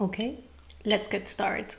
Okay, let's get started.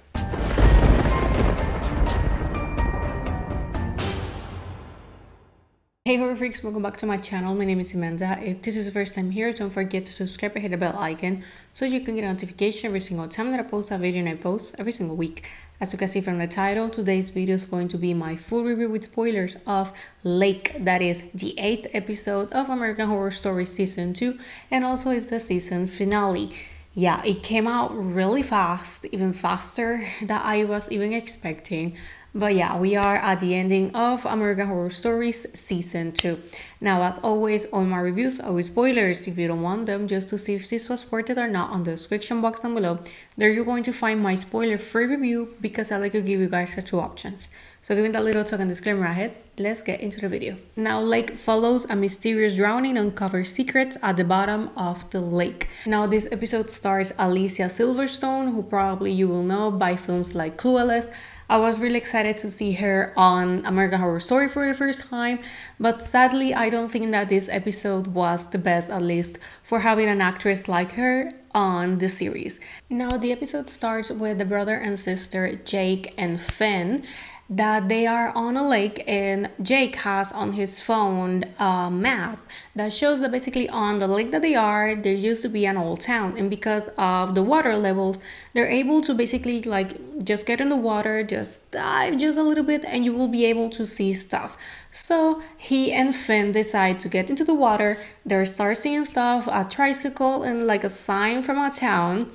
Hey horror freaks, welcome back to my channel. My name is Amanda. If this is the first time here, don't forget to subscribe and hit the bell icon so you can get a notification every single time that I post a video, and I post every single week. As you can see from the title, today's video is going to be my full review with spoilers of Lake. That is the 8th episode of American Horror Story Season 2, and also is the season finale. Yeah, it came out really fast, even faster than I was even expecting. But yeah, we are at the ending of American Horror Stories Season 2. Now, as always, all my reviews are with spoilers. If you don't want them, just to see if this was worth it or not, on the description box down below, there you're going to find my spoiler-free review, because I like to give you guys the two options. So giving that little talk and disclaimer ahead, let's get into the video. Now, Lake follows a mysterious drowning and uncovers secrets at the bottom of the lake. Now, this episode stars Alicia Silverstone, who probably you will know by films like Clueless. I was really excited to see her on American Horror Story for the first time, but sadly I don't think that this episode was the best, at least for having an actress like her on the series. Now, the episode starts with the brother and sister Jake and Finn, that they are on a lake, and Jake has on his phone a map that shows that basically on the lake that they are, there used to be an old town, and because of the water levels, they're able to basically like just get in the water, just dive just a little bit, and you will be able to see stuff. So he and Finn decide to get into the water. They start seeing stuff, a tricycle and like a sign from a town,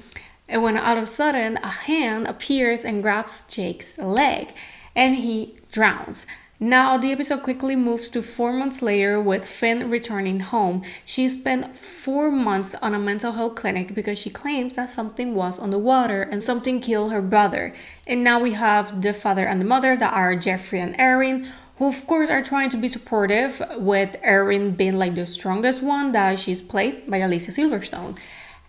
and when all of a sudden a hand appears and grabs Jake's leg, and he drowns. Now, the episode quickly moves to 4 months later with Finn returning home. She spent 4 months on a mental health clinic because she claims that something was on the water and something killed her brother. And now we have the father and the mother, that are Jeffrey and Erin, who of course are trying to be supportive, with Erin being like the strongest one, that she's played by Alicia Silverstone.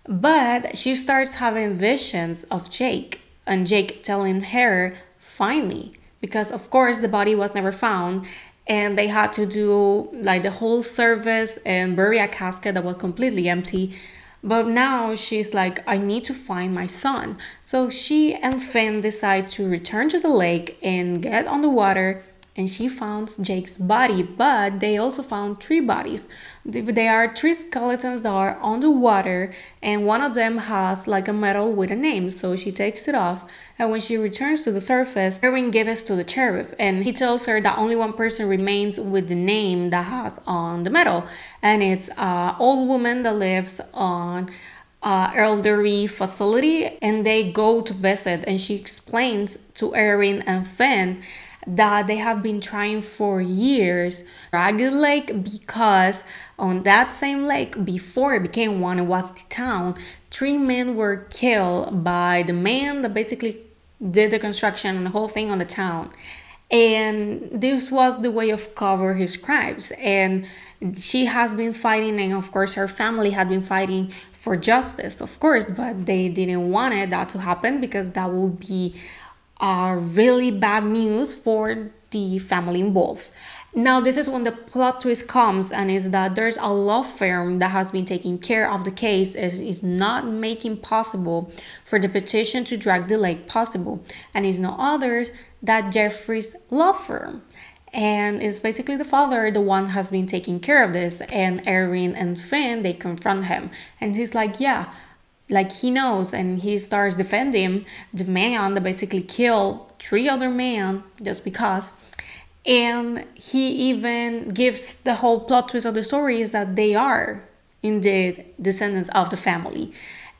But she starts having visions of Jake, and Jake telling her, "Find me." Because of course the body was never found, and they had to do like the whole service and bury a casket that was completely empty. But now she's like, I need to find my son. So she and Finn decide to return to the lake and get on the water, and she found Jake's body, but they also found 3 bodies. There are 3 skeletons that are on the water, and one of them has like a medal with a name, so she takes it off, and when she returns to the surface, Erin gives it to the sheriff, and he tells her that only one person remains with the name that has on the medal, and it's an old woman that lives on elderly facility, and they go to visit, and she explains to Erin and Finn that they have been trying for years drag the lake, because on that same lake, before it became one, it was the town, 3 men were killed by the man that basically did the construction and the whole thing on the town, and this was the way of cover his crimes. And she has been fighting, and of course her family had been fighting for justice, of course, but they didn't want that to happen, because that would be really bad news for the family involved. Now, this is when the plot twist comes, and is that there's a law firm that has been taking care of the case, is not making possible for the petition to drag the lake possible, and is no others that Jeffrey's law firm. And it's basically the father, the one has been taking care of this, and Erin and Finn, they confront him, and he's like, yeah, like he knows, and he starts defending the man that basically killed 3 other men just because. And he even gives the whole plot twist of the story is that they are indeed descendants of the family,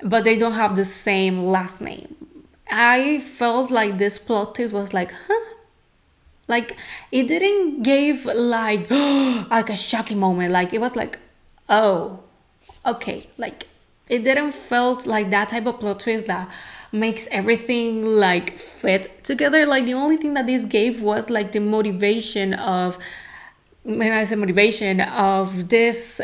but they don't have the same last name. I felt like this plot twist was like, huh? Like, it didn't give like like a shocking moment. Like, it was like, oh, okay, like it didn't felt like that type of plot twist that makes everything like fit together. Like, the only thing that this gave was like the motivation of, when I say motivation, of this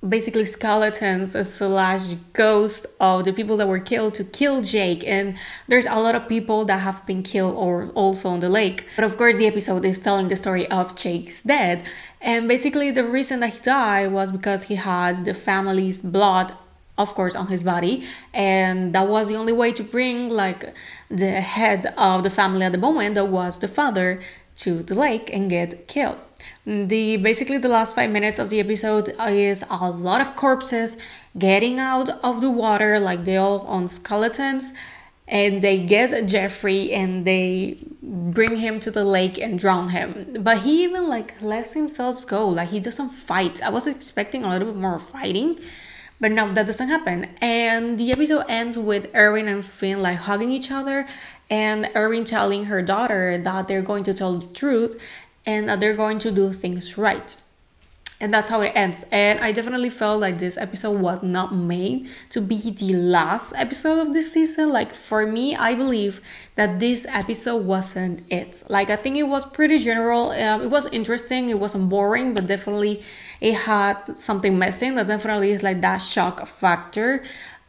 basically skeletons slash ghosts of the people that were killed to kill Jake. And there's a lot of people that have been killed or also on the lake. But of course the episode is telling the story of Jake's death, and basically the reason that he died was because he had the family's blood of course, on his body, and that was the only way to bring like the head of the family at the moment, that was the father, to the lake and get killed. Basically the last 5 minutes of the episode is a lot of corpses getting out of the water, like they all on skeletons, and they get Jeffrey and they bring him to the lake and drown him. But he even like lets himself go, like he doesn't fight. I was expecting a little bit more fighting, but no, that doesn't happen. And the episode ends with Erwin and Finn like hugging each other, and Erwin telling her daughter that they're going to tell the truth and that they're going to do things right. And that's how it ends. And I definitely felt like this episode was not made to be the last episode of this season. Like for me, I believe that this episode wasn't it. Like I think it was pretty general. It was interesting. It wasn't boring, but definitely it had something missing. That definitely is like that shock factor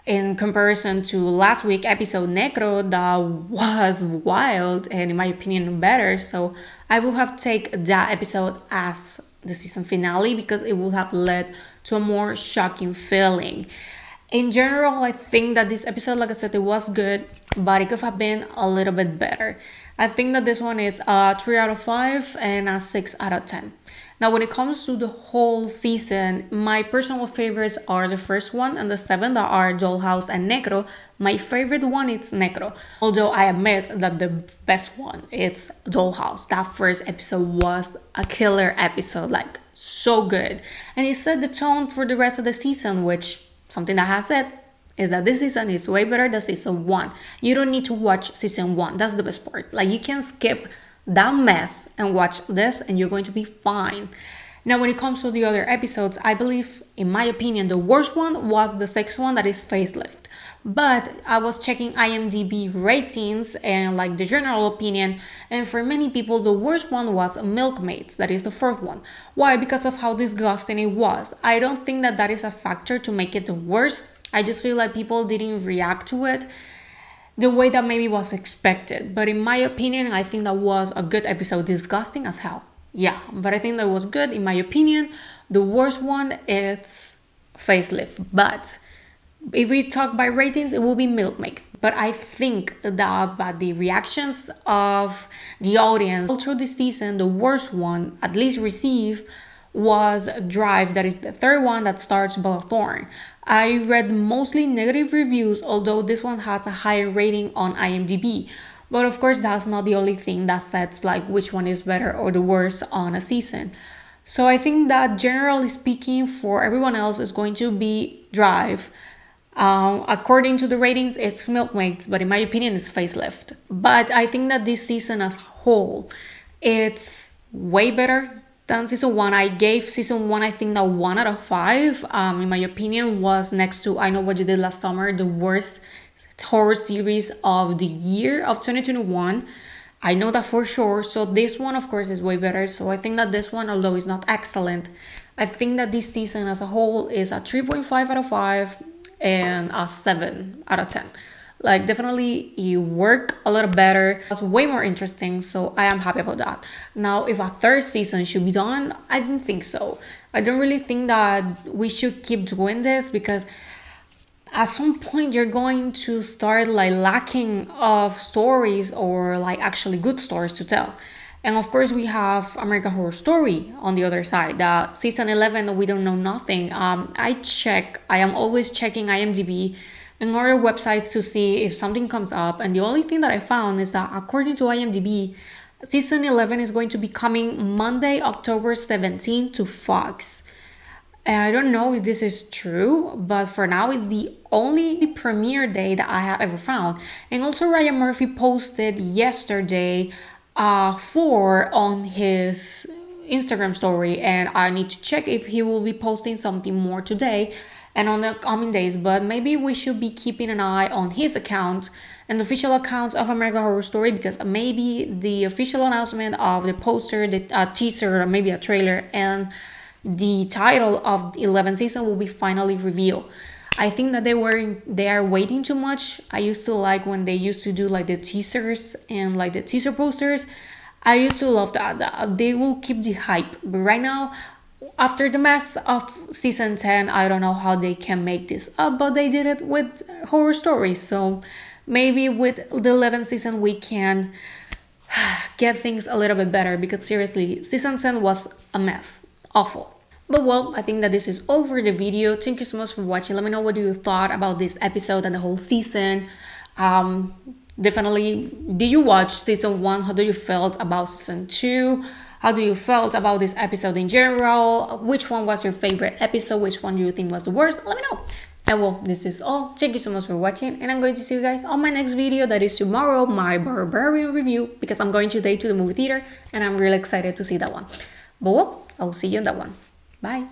in comparison to last week episode Necro, that was wild and in my opinion better. So I would have taken that episode as the season finale because it would have led to a more shocking feeling. In general, I think that this episode, like I said, it was good, but it could have been a little bit better. I think that this one is a 3 out of 5 and a 6 out of 10. Now, when it comes to the whole season, my personal favorites are the first one and the 7 that are Dollhouse and Necro. My favorite one is Necro, although I admit that the best one is Dollhouse. That first episode was a killer episode, like so good. And it set the tone for the rest of the season, which something that I have said is that this season is way better than season 1. You don't need to watch season 1. That's the best part. Like you can skip that mess and watch this and you're going to be fine. Now, when it comes to the other episodes, I believe, in my opinion, the worst one was the 6th one, that is Facelift. But I was checking IMDb ratings and like the general opinion, and for many people, the worst one was Milkmaids, that is the 4th one. Why? Because of how disgusting it was. I don't think that that is a factor to make it the worst. I just feel like people didn't react to it the way that maybe was expected. But in my opinion, I think that was a good episode. Disgusting as hell. Yeah, but I think that was good in my opinion. The worst one is Facelift. But if we talk by ratings, it will be Milkmaids. But I think that by the reactions of the audience through this season, the worst one, at least received, was Drive, that is the 3rd one that stars Bella Thorne. I read mostly negative reviews, although this one has a higher rating on IMDb. But of course, that's not the only thing that sets like which one is better or the worst on a season. So I think that generally speaking, for everyone else, is going to be Drive. According to the ratings, it's Milkmaids, but in my opinion, it's Facelift. But I think that this season as a whole, it's way better than season 1. I gave season 1, I think that 1 out of 5, in my opinion, was next to I Know What You Did Last Summer, the worst horror series of the year of 2021. I know that for sure. So this one, of course, is way better. So I think that this one, although it's not excellent, I think that this season as a whole is a 3.5 out of 5 and a 7 out of 10. Like definitely it worked a little better. It was way more interesting, so I am happy about that. Now, if a 3rd season should be done, I don't think so. I don't really think that we should keep doing this, because at some point you're going to start like lacking of stories or like actually good stories to tell. And of course, we have American Horror Story on the other side. That season 11, we don't know nothing. I am always checking IMDb and other websites to see if something comes up. And the only thing that I found is that according to IMDb, season 11 is going to be coming Monday, October 17th to Fox. And I don't know if this is true, but for now, it's the only premiere day that I have ever found. And also, Ryan Murphy posted yesterday on his Instagram story, and I need to check if he will be posting something more today and on the coming days. But maybe we should be keeping an eye on his account and the official accounts of American Horror Story, because maybe the official announcement of the poster, the teaser, or maybe a trailer, and the title of the 11th season will be finally revealed. I think that they are waiting too much. I used to like when they used to do like the teasers and like the teaser posters. I used to love that they will keep the hype. But right now, after the mess of season 10, I don't know how they can make this up, but they did it with horror stories. So maybe with the 11th season, we can get things a little bit better, because seriously, season 10 was a mess. Awful. But well, I think that this is all for the video. Thank you so much for watching. Let me know what you thought about this episode and the whole season. Definitely, did you watch season 1? How do you felt about season 2? How do you felt about this episode in general? Which one was your favorite episode? Which one do you think was the worst? Let me know. And well, this is all. Thank you so much for watching, and I'm going to see you guys on my next video, that is tomorrow, my Barbarian review, because I'm going today to the movie theater and I'm really excited to see that one. But well, I'll see you in that one. Bye.